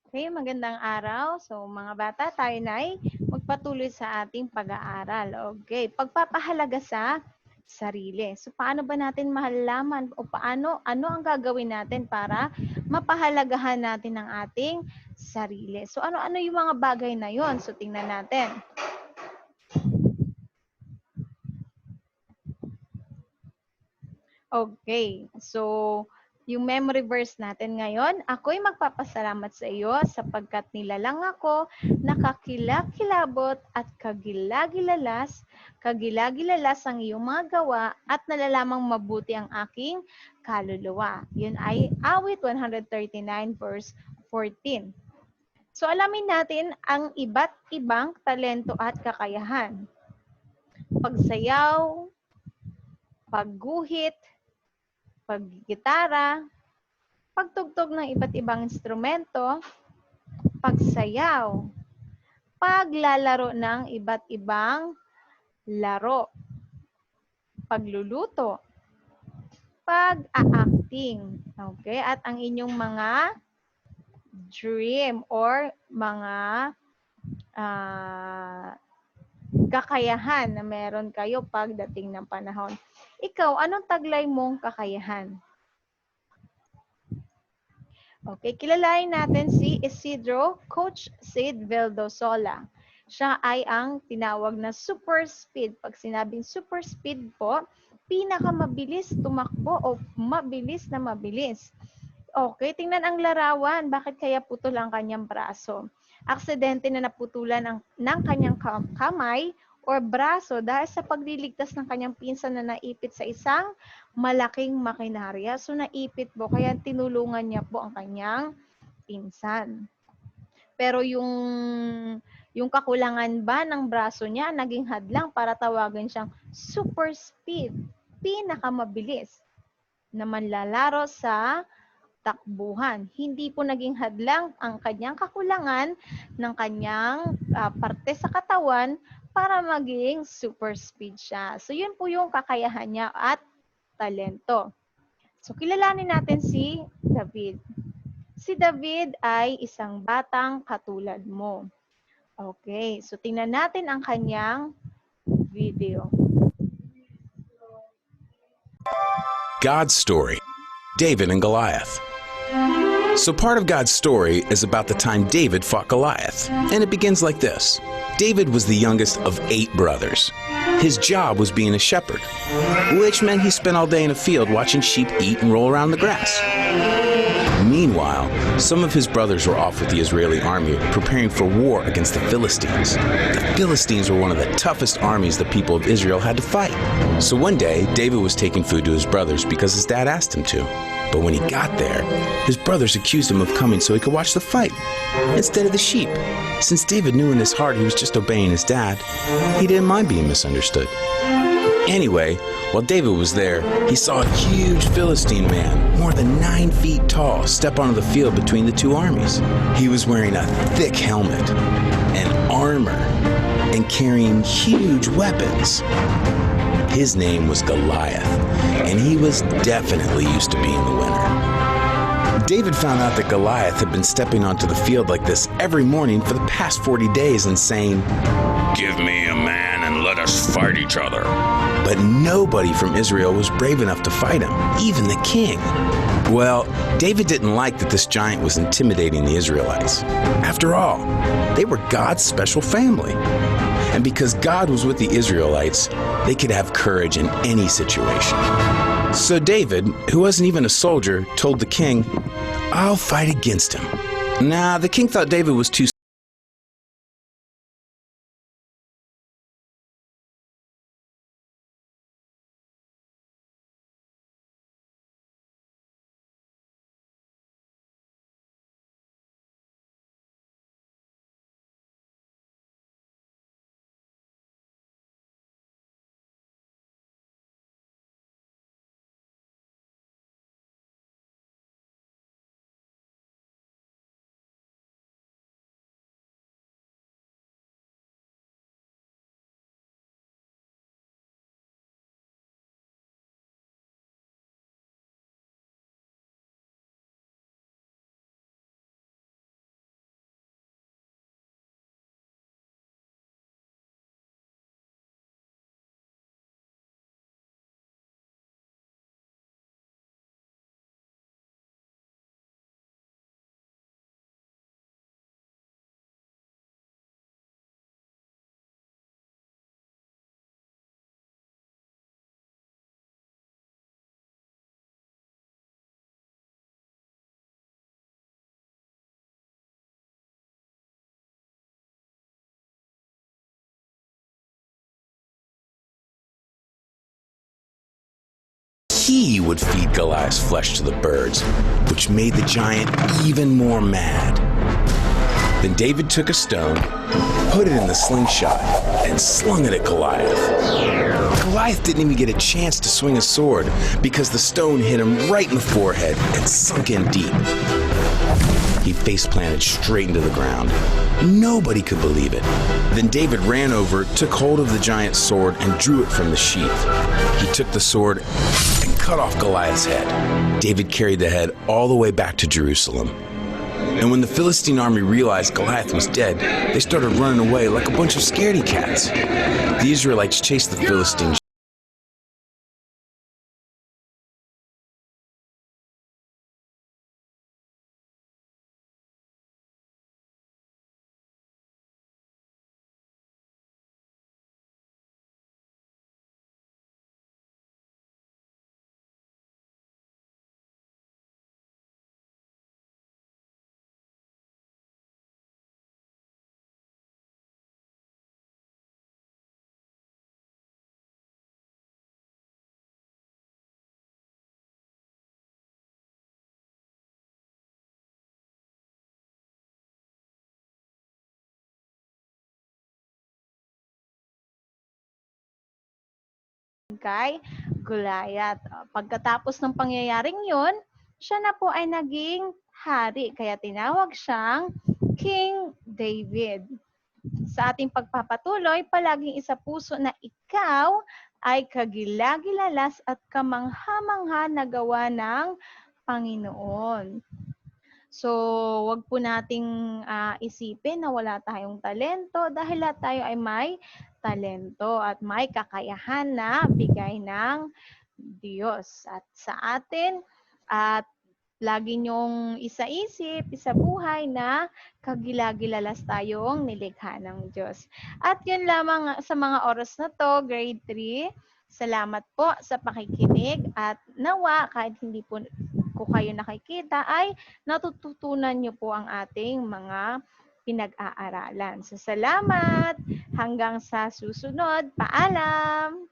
Okay, magandang araw. So mga bata, tayo na ay magpatuloy sa ating pag-aaral. Okay, pagpapahalaga sa sarili. So paano ba natin malalaman o ano ang gagawin natin para mapahalagahan natin ang ating sarili? So ano-ano yung mga bagay na yon? So tingnan natin. Okay. So, yung memory verse natin ngayon, ako'y magpapasalamat sa iyo sapagkat nilalang ako, nakakilakilabot at kagilagilalas ang iyong mga gawa at nalalamang mabuti ang aking kaluluwa. Yun ay awit 139 verse 14. So, alamin natin ang iba't ibang talento at kakayahan. Pagsayaw, pagguhit, paggitara, pagtugtog ng iba't ibang instrumento, pagsayaw, paglalaro ng iba't ibang laro, pagluluto, pag-a-acting. Okay? At ang inyong mga dream or mga kakayahan na meron kayo pagdating ng panahon. Ikaw, anong taglay mong kakayahan? Okay, kilalanin natin si Isidro Coach Sid Vildosola. Siya ay ang tinawag na super speed. Pag sinabing super speed po, pinakamabilis tumakbo o mabilis na mabilis. Okay, tingnan ang larawan. Bakit kaya putol ang kanyang braso? Aksidente na naputulan ng kanyang kamay or braso dahil sa pagliligtas ng kanyang pinsan na naipit sa isang malaking makinarya. So naipit po, kaya tinulungan niya po ang kanyang pinsan. Pero yung kakulangan ba ng braso niya naging hadlang para tawagin siyang super speed, pinakamabilis na manlalaro sa takbuhan. Hindi po naging hadlang ang kanyang kakulangan ng kanyang parte sa katawan para maging super speed siya. So, yun po yung kakayahan niya at talento. So, kilalanin natin si David. Si David ay isang batang katulad mo. Okay, so tingnan natin ang kanyang video. God's story, David and Goliath. So part of God's story is about the time David fought Goliath. And it begins like this. David was the youngest of 8 brothers. His job was being a shepherd, which meant he spent all day in a field watching sheep eat and roll around the grass. Meanwhile, some of his brothers were off with the Israeli army preparing for war against the Philistines. The Philistines were one of the toughest armies the people of Israel had to fight. So one day, David was taking food to his brothers because his dad asked him to. But when he got there, his brothers accused him of coming so he could watch the fight instead of the sheep. Since David knew in his heart he was just obeying his dad, he didn't mind being misunderstood. Anyway, while David was there, he saw a huge Philistine man, more than 9 feet tall, step onto the field between the two armies. He was wearing a thick helmet and armor and carrying huge weapons. His name was Goliath, and he was definitely used to being the winner. David found out that Goliath had been stepping onto the field like this every morning for the past 40 days and saying, "Give me a man and let us fight each other." But nobody from Israel was brave enough to fight him, even the king. Well, David didn't like that this giant was intimidating the Israelites. After all, they were God's special family. And because God was with the Israelites, they could have courage in any situation. So David, who wasn't even a soldier, told the king, "I'll fight against him." Nah, the king thought David was too he would feed Goliath's flesh to the birds, which made the giant even more mad. Then David took a stone, put it in the slingshot, and slung it at Goliath. Goliath didn't even get a chance to swing a sword because the stone hit him right in the forehead and sunk in deep. He face-planted straight into the ground. Nobody could believe it. Then David ran over, took hold of the giant's sword, and drew it from the sheath. He took the sword and cut off Goliath's head. David carried the head all the way back to Jerusalem. And when the Philistine army realized Goliath was dead, they started running away like a bunch of scaredy cats. The Israelites chased the Philistines. Kay Goliath. Pagkatapos ng pangyayaring yun, siya na po ay naging hari, kaya tinawag siyang King David. Sa ating pagpapatuloy, palaging isa puso na ikaw ay kagilagilalas at kamangha-mangha na gawa ng Panginoon. So, wag po nating isipin na wala tayong talento dahil lahat tayo ay may talento at may kakayahan na bigay ng Diyos. At sa atin, at lagi niyong isaisip, isabuhay na kagilagilalas tayong nilikha ng Diyos. At yun lamang sa mga oras na to, grade 3. Salamat po sa pakikinig at nawa kahit hindi po ko kayo nakikita ay natututunan niyo po ang ating mga pinag-aaralan. So salamat! Hanggang sa susunod. Paalam!